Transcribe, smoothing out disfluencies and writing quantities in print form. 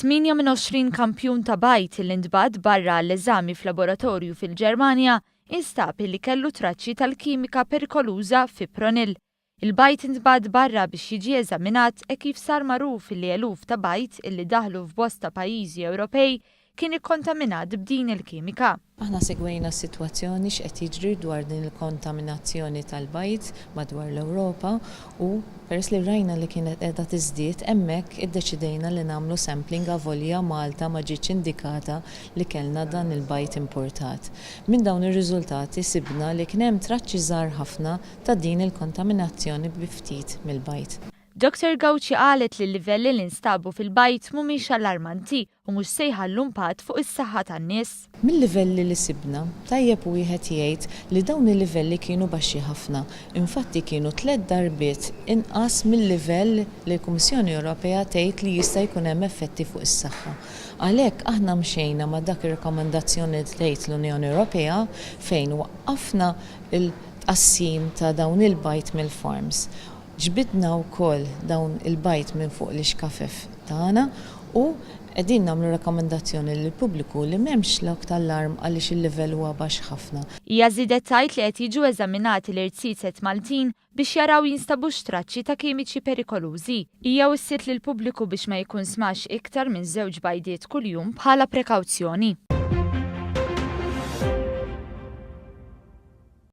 28 kampjun ta' Bajd li ntbagħat barra l-eżami f'laboratorju fil-Ġermanja instab li kellu traċċi tal-kimika perikoluża Fipronil. Il-Bajd ntbagħat barra biex jiġi eżaminat kif sar magħruf li eluf ta' Bajd illi daħlu f'bosta pajjiżi Ewropej kien ikkontaminat b'din il-kimika. Aħna segwejna s-sitwazzjoni x'qed jiġri dwar din il-kontaminazzjoni tal-Bajd madwar l-Ewropa u peress li rajna li kienet qiegħda tiżdied hemmhekk iddeċidejna li nagħmlu sampling avolja Malta ma ġietx indikata li kellna dan il-Bajd Impurtat. Minn dawn ir-riżultati sibna li kien hemm traċċi żgħar ħafna ta' din il-kontaminazzjoni bi ftit mill-Bajd. Dr. Gauci qalet li l-livelli li nstabu fil-Bajd mhumiex allarmanti u mhux se jħallu impatt fuq is-saħħa tan-nies. Mill-livelli li sibna, tajjeb wieħed jgħid li dawn il-livelli kienu baxxi ħafna. Infatti kienu 3 darbiet inqas mill-livell li l-Kummissjoni Ewropea tgħid li jista' jkun hemm effetti fuq is-saħħa. Għalhekk aħna mxejna ma' dak ir-rakkomandazzjoni li tgħid l-Unjoni Ewropea fejn waqqafna il-tqassim ta' dawn il-Bajd mill-farms. Ġbidna wkoll dawn il-Bajd minn fuq l-ixkafef tagħna u qegħdin nagħmlu rakkomandazzjoni lill-pubbliku li m'hemmx lok tal-allarm għaliex il-livell huwa baxx ħafna. Hija żiedet tgħid li qed jiġu eżaminati l-irtsiset Maltin biex jaraw jinstabu traċċi ta' kimiċi perikolużi. Hija wissiet lill-pubbliku biex ma jkun smax iktar minn 2 bajdiet kuljum bħala prekawzjoni.